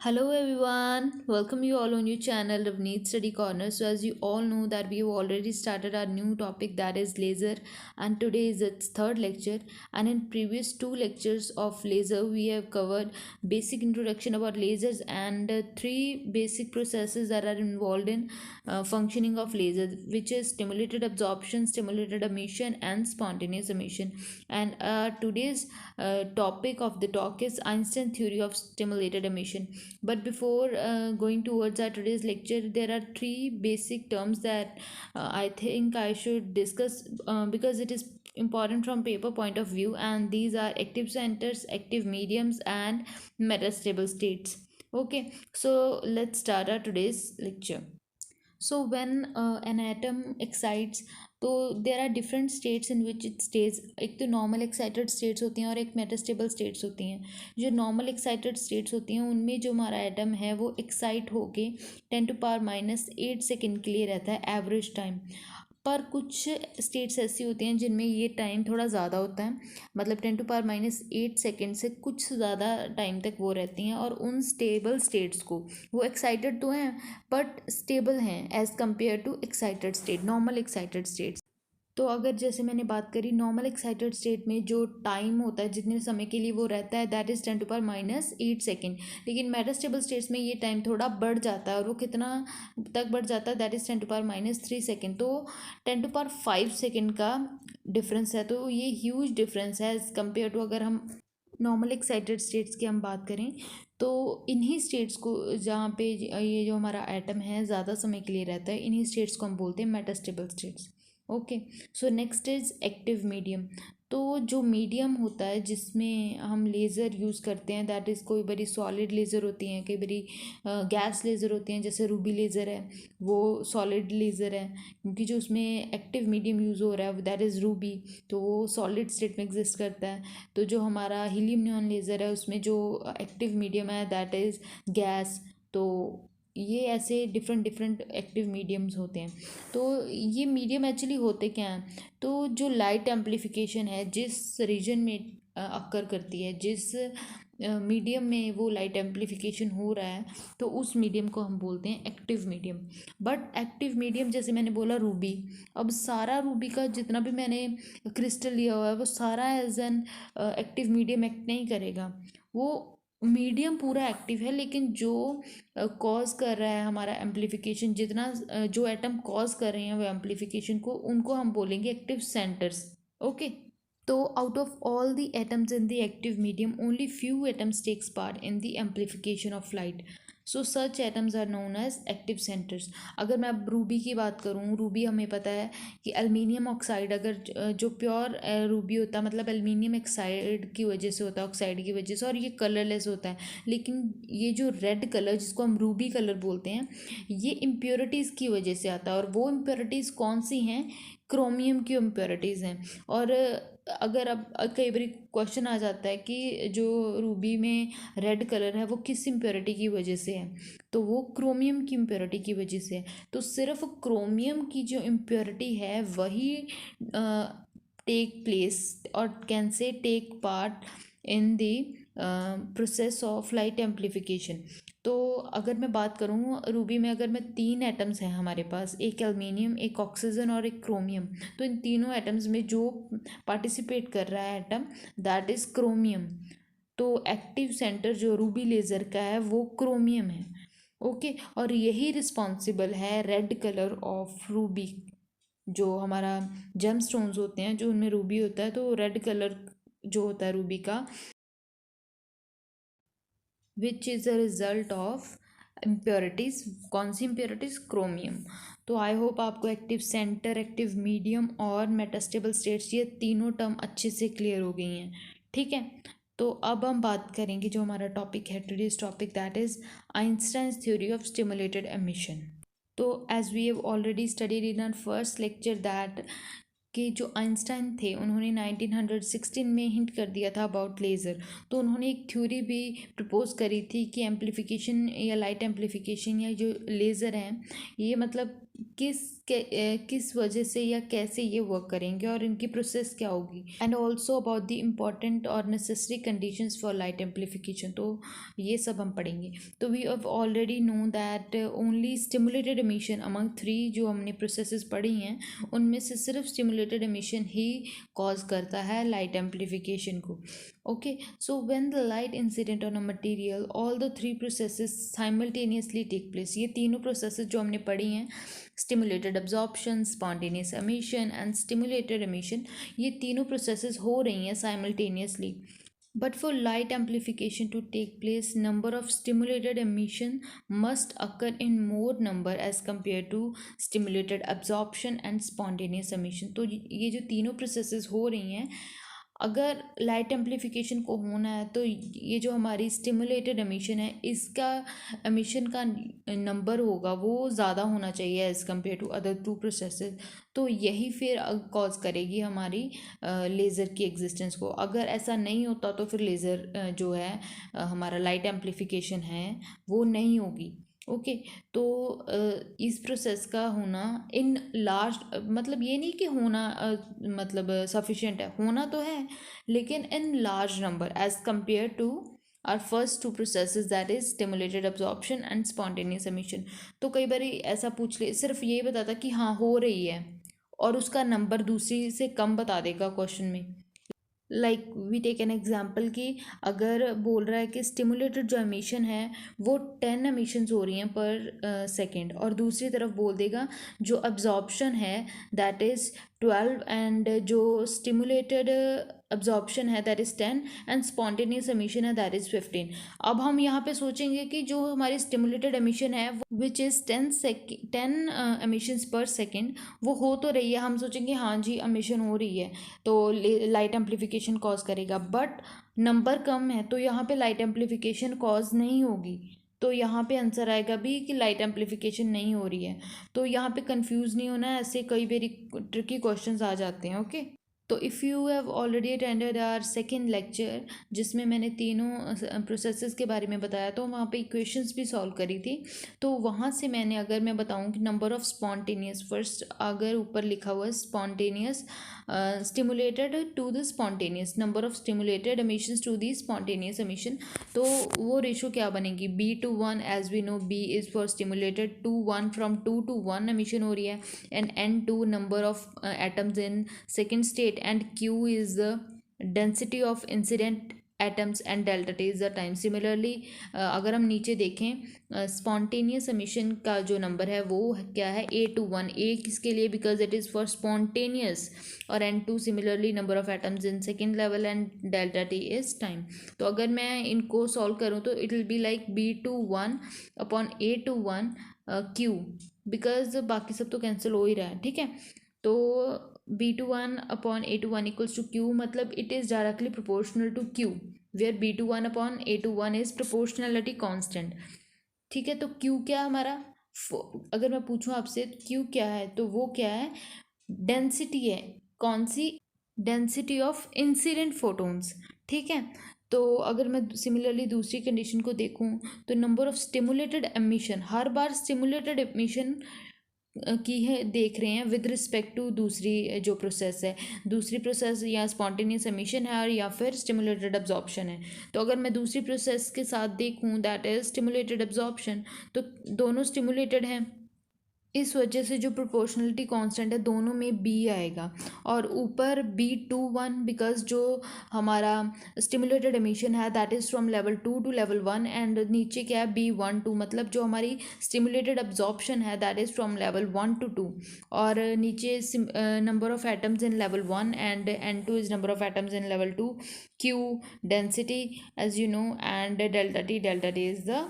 Hello everyone, welcome you all on your channel Ravneet Study Corner. So as you all know that we have already started our new topic, that is laser, and today is its third lecture. And in previous two lectures of laser we have covered basic introduction about lasers and three basic processes that are involved in functioning of laser, which is stimulated absorption, stimulated emission and spontaneous emission. And today's topic of the talk is Einstein theory of stimulated emission. But before going towards our today's lecture, there are three basic terms that I think I should discuss because it is important from paper point of view, and these are active centers, active mediums and metastable states. Okay, so let's start our today's lecture. So when an atom excites, तो there are different states in which it stage. एक तो normal excited states होती हैं और एक metastable states होती हैं. जो नॉर्मल एक्साइटेड स्टेट्स होती हैं उनमें जो हमारा एटम है वो एक्साइट होके 10⁻⁸ के लिए रहता है एवरेज टाइम. पर कुछ स्टेट्स ऐसी होती हैं जिनमें ये टाइम थोड़ा ज़्यादा होता है, मतलब 10⁻⁸ से कुछ ज़्यादा टाइम तक वो रहती हैं. और उन स्टेबल स्टेट्स को, वो एक्साइटेड तो हैं बट स्टेबल हैं as compare to excited state, normal excited states. तो अगर जैसे मैंने बात करी नॉर्मल एक्साइटेड स्टेट में जो टाइम होता है जितने समय के लिए वो रहता है दैट इज़ 10⁻⁸. लेकिन मेटास्टेबल स्टेट्स में ये टाइम थोड़ा बढ़ जाता है, और वो कितना तक बढ़ जाता है दैट इज़ 10⁻⁻3. तो 10⁵ का डिफरेंस है. तो ये ह्यूज डिफरेंस है एज़ कम्पेयर टू, अगर हम नॉर्मल एक्साइटेड स्टेट्स की हम बात करें तो इन्हीं स्टेट्स को, जहाँ पे ये जो हमारा एटम है ज़्यादा समय के लिए रहता है, इन्हीं स्टेट्स को हम बोलते हैं metastable states. Okay, so next is active medium. तो जो मीडियम होता है जिसमें हम लेज़र यूज़ करते हैं दैट इज़, कोई बड़ी सॉलिड लेज़र होती हैं, कई बड़ी गैस लेज़र होती हैं. जैसे रूबी लेज़र है वो सॉलिड लेज़र है, क्योंकि जो उसमें एक्टिव मीडियम यूज़ हो रहा है दैट इज़ रूबी, तो वो सॉलिड स्टेट में एग्जिस्ट करता है. तो जो हमारा हीलियम नियॉन लेज़र है उसमें जो एक्टिव मीडियम है दैट इज़ गैस. तो ये ऐसे डिफरेंट डिफरेंट एक्टिव मीडियम्स होते हैं. तो ये मीडियम एक्चुअली होते क्या हैं, तो जो लाइट एम्पलीफिकेशन है जिस रीजन में अक्कर करती है, जिस मीडियम में वो लाइट एम्पलीफिकेशन हो रहा है, तो उस मीडियम को हम बोलते हैं active medium. But active medium जैसे मैंने बोला रूबी, अब सारा रूबी का जितना भी मैंने क्रिस्टल लिया हुआ है वो सारा as an active medium act नहीं करेगा. वो मीडियम पूरा एक्टिव है, लेकिन जो कॉज कर रहा है हमारा एम्पलीफिकेशन, जितना जो एटम कॉज कर रहे हैं वो एम्पलीफिकेशन को, उनको हम बोलेंगे एक्टिव सेंटर्स. ओके, तो out of all the atoms in the active medium, only few atoms takes part in the amplification of light. So such atoms are known as active centers. अगर मैं अब Ruby की बात करूँ, Ruby हमें पता है कि एल्युमिनियम ऑक्साइड, अगर जो प्योर रूबी होता है, मतलब एल्युमिनियम ऑक्साइड की वजह से होता है, ऑक्साइड की वजह से, और ये कलरलेस होता है. लेकिन ये जो रेड कलर जिसको हम रूबी कलर बोलते हैं, ये इम्प्योरिटीज़ की वजह से आता है. और वो इम्प्योरिटीज़ कौन सी हैं, क्रोमियम की इम्प्योरिटीज़ हैं. और अगर अब कई बार क्वेश्चन आ जाता है कि जो रूबी में रेड कलर है वो किस इम्प्योरिटी की वजह से है, तो वो क्रोमियम की इम्प्योरिटी की वजह से है. तो सिर्फ क्रोमियम की जो इम्प्योरिटी है वही टेक प्लेस और can say take part in the process of light amplification. तो अगर मैं बात करूँ रूबी में, अगर मैं तीन एटम्स हैं हमारे पास, एक एल्युमिनियम, एक ऑक्सीजन और एक क्रोमियम, तो इन तीनों एटम्स में जो पार्टिसिपेट कर रहा है एटम दैट इज़ क्रोमियम. तो एक्टिव सेंटर जो रूबी लेज़र का है वो क्रोमियम है. ओके, और यही रिस्पॉन्सिबल है रेड कलर ऑफ रूबी. जो हमारा जेम स्टोन्स होते हैं जो उनमें रूबी होता है, तो रेड कलर जो होता है रूबी का, which is a result of impurities. कौन सी इम्प्योरिटीज़, क्रोमियम. तो आई होप आपको एक्टिव सेंटर, एक्टिव मीडियम और मेटास्टेबल स्टेट्स, ये तीनों टर्म अच्छे से क्लियर हो गई हैं. ठीक है, तो अब हम बात करेंगे जो हमारा टॉपिक है today's topic, that is Einstein's theory of stimulated emission. तो as we have already studied in our first lecture that कि जो आइंस्टाइन थे उन्होंने 1916 में हिंट कर दिया था अबाउट लेज़र. तो उन्होंने एक थ्योरी भी प्रपोज करी थी कि एम्पलीफिकेशन या लाइट एम्पलीफिकेशन या जो लेज़र हैं, ये मतलब किस वजह से या कैसे ये वर्क करेंगे और इनकी प्रोसेस क्या होगी, and also about the important और necessary conditions for light amplification. तो ये सब हम पढ़ेंगे। तो we have already know that only stimulated emission among 3 जो हमने प्रोसेसेस पढ़ी हैं उनमें से सिर्फ स्टिमुलेटेड एमिशन ही कॉज करता है लाइट एम्प्लीफिकेशन को। Okay, so when the light incident on a material all the 3 processes simultaneously take place. ये तीनों प्रोसेसेस जो हमने पढ़ी हैं, stimulated absorption, spontaneous emission and stimulated emission, ये तीनों प्रोसेसेस हो रही हैं simultaneously. But for light amplification to take place, number of stimulated emission must occur in more number as compared to stimulated absorption and spontaneous emission। तो ये जो तीनों processes हो रही हैं, अगर लाइट एम्प्लीफिकेशन को होना है तो ये जो हमारी स्टिमुलेटेड एमिशन है इसका एमिशन का नंबर होगा वो ज़्यादा होना चाहिए as compare to other 2 processes. तो यही फिर कॉज करेगी हमारी लेज़र की एग्जिस्टेंस को। अगर ऐसा नहीं होता तो फिर लेज़र जो है हमारा लाइट एम्प्लीफिकेशन है वो नहीं होगी। ओके, तो इस प्रोसेस का होना इन लार्ज, मतलब ये नहीं कि होना मतलब सफिशिएंट है, होना तो है लेकिन in large number as compare to our first 2 processes that is stimulated absorption and spontaneous emission. तो कई बार ऐसा पूछ ले, सिर्फ ये बताता कि हाँ हो रही है और उसका नंबर दूसरी से कम बता देगा क्वेश्चन में। Like we take an example कि अगर बोल रहा है कि स्टिमुलेटेड जो एमिशन है वो 10 एमिशंस हो रही हैं पर सेकेंड, और दूसरी तरफ बोल देगा जो अब्जॉर्प्शन है दैट इज़ 12 एंड जो स्टिमुलेटेड अब्जॉर्प्शन है that is 10 and spontaneous emission है दैट इज़ 15। अब हम यहाँ पे सोचेंगे कि जो हमारी स्टिमुलेटेड एमिशन है विच इज़ 10 एमिशंस पर सेकेंड वो हो तो रही है, हम सोचेंगे हाँ जी एमिशन हो रही है तो लाइट एम्प्लीफिकेशन कॉज करेगा, बट नंबर कम है तो यहाँ पे लाइट एम्प्लीफिकेशन कॉज नहीं होगी। तो यहाँ पे आंसर आएगा भी कि लाइट एम्प्लीफिकेशन नहीं हो रही है। तो यहाँ पे कंफ्यूज नहीं होना है, ऐसे कई बारी ट्रिकी क्वेश्चंस आ जाते हैं। Okay, so if you have already attended our second lecture जिसमें मैंने तीनों प्रोसेसेस के बारे में बताया, तो वहाँ पे इक्वेशंस भी सॉल्व करी थी। तो वहाँ से मैंने, अगर मैं बताऊँ कि नंबर ऑफ स्पॉन्टेनियस, फर्स्ट अगर ऊपर लिखा हुआ है spontaneous stimulated to the spontaneous, number of stimulated emissions to the spontaneous emission, तो वो रेशो क्या बनेगी B/1। As we know B is for stimulated, 2/1 from 2 to 1 emission हो रही है, and N2 number of atoms in second state, and Q is the density of incident atoms and delta T is the time। Similarly अगर हम नीचे देखें spontaneous emission का जो number है वो क्या है A/1, A किसके लिए, because it is for spontaneous, और N2 similarly number of atoms in second level and delta T is time। तो अगर मैं इनको सॉल्व करूँ तो it will be like B/1 upon A/1 Q, because बाकी सब तो कैंसिल हो ही रहा है। ठीक है, तो B/1 upon A/1 equals to Q, मतलब it is directly proportional to Q, where B/1 upon A/1 is proportionality constant। ठीक है, तो Q क्या हमारा, अगर मैं पूछूं आपसे Q क्या है तो वो क्या है, डेंसिटी है। कौन सी, डेंसिटी ऑफ इंसिडेंट फोटोन्स। ठीक है, तो अगर मैं सिमिलरली दूसरी कंडीशन को देखूं तो number of stimulated emission, her bar stimulated emission की है देख रहे हैं विद रिस्पेक्ट टू दूसरी जो प्रोसेस है, दूसरी प्रोसेस या स्पॉन्टेनियस एमिशन है और या फिर स्टिमुलेटेड अब्जॉर्प्शन है। तो अगर मैं दूसरी प्रोसेस के साथ देखूं दैट इज स्टिमुलेटेड अब्जॉर्प्शन, तो दोनों स्टिमुलेटेड हैं, इस वजह से जो प्रोपोर्शनलिटी कांस्टेंट है दोनों में बी आएगा, और ऊपर B/1 बिकॉज जो हमारा स्टिमुलेटेड एमिशन है that is from level 2 to level 1, and नीचे क्या है B/1 मतलब जो हमारी स्टिमुलेटेड अब्जॉर्प्शन है that is from level 1 to 2, और नीचे number of atoms in level 1 and N2 is number of atoms in level 2, Q density as you know, and delta T is the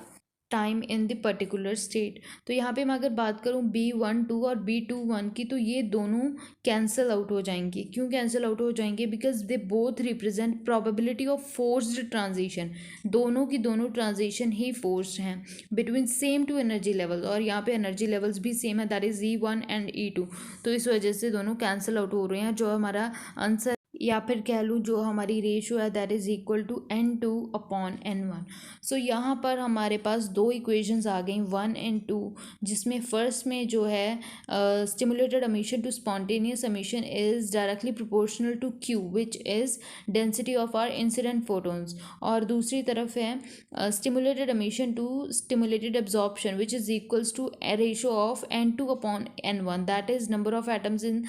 time in the particular state. तो यहाँ पे मैं अगर बात करूँ B/2 और B/1 की, तो ये दोनों कैंसिल आउट हो जाएंगे। क्यों कैंसिल आउट हो जाएंगे, because they both represent probability of forced transition, दोनों की दोनों ट्रांजिशन ही फोर्स्ड हैं between same two energy level, और यहाँ पे एनर्जी लेवल्स भी सेम है that is E1 and E2। तो इस वजह से दोनों कैंसिल आउट हो रहे हैं, जो हमारा आंसर या फिर कह लूँ जो हमारी रेशो है that is equal to N2/N1। So यहाँ पर हमारे पास दो इक्वेशंस आ गई 1 and 2, जिसमें फर्स्ट में जो है stimulated emission to spontaneous emission is directly proportional to Q which is density of our incident photons, और दूसरी तरफ है stimulated emission to stimulated absorption which is equals to a ratio of N2/N1, that is number of atoms in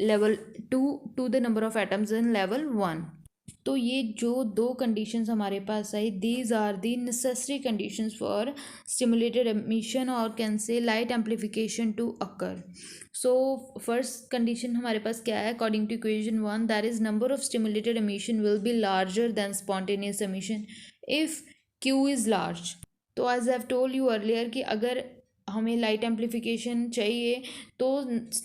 level 2 to the number of atoms in level 1। तो ये जो दो conditions हमारे पास आई, these are the necessary conditions for stimulated emission और can say light amplification to occur. So first condition हमारे पास क्या है, according to equation 1, that is number of stimulated emission will be larger than spontaneous emission if Q is large. तो as I have told you earlier कि अगर हमें light amplification चाहिए तो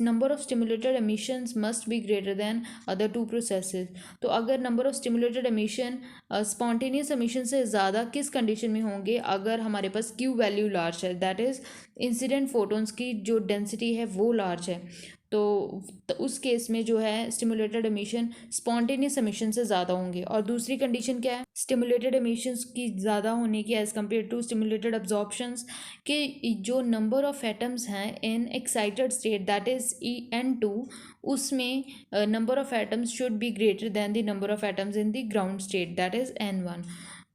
number of stimulated emissions must be greater then other two processes. तो अगर number of stimulated emission spontaneous emission से ज़्यादा किस कंडीशन में होंगे, अगर हमारे पास क्यू वैल्यू लार्ज है, दैट इज़ इंसिडेंट फोटोन्स की जो डेंसिटी है वो लार्ज है, तो उस केस में जो है स्टिमुलेटेड एमिशन स्पॉन्टेनियस एमिशन से ज़्यादा होंगे। और दूसरी कंडीशन क्या है, स्टिमुलेटेड एमिशंस की ज़्यादा होने की एज़ कम्पेयर टू स्टिमुलेटेड अब्जॉर्प्शंस के जो नंबर ऑफ एटम्स हैं in excited state that is N2, उसमें number of atoms should be greater than the number of atoms in the ground state that is N1।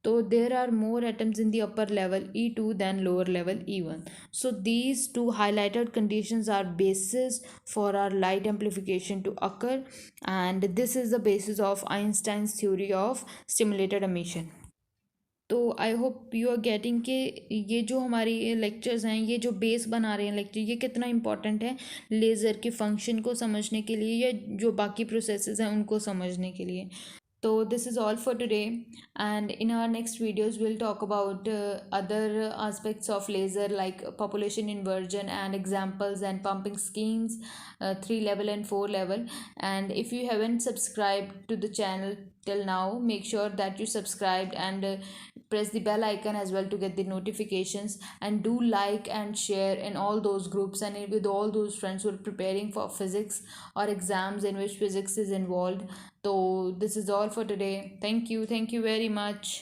तो there are more atoms in the upper level E2 than lower level E1. So these two highlighted conditions are basis for our light amplification to occur, and this is the basis of Einstein's theory of stimulated emission. तो I hope you are getting कि ये जो हमारी lectures हैं, ये जो base बना रहे हैं लेक्चर, ये कितना इंपॉर्टेंट है लेज़र के फंक्शन को समझने के लिए या जो बाकी प्रोसेसेस हैं उनको समझने के लिए। So this is all for today, and in our next videos we'll talk about other aspects of laser like population inversion and examples and pumping schemes, 3 level and 4 level. And if you haven't subscribed to the channel till now, make sure that you subscribed and press the bell icon as well to get the notifications, and do like and share in all those groups and with all those friends who are preparing for physics or exams in which physics is involved. So this is all for today. Thank you very much.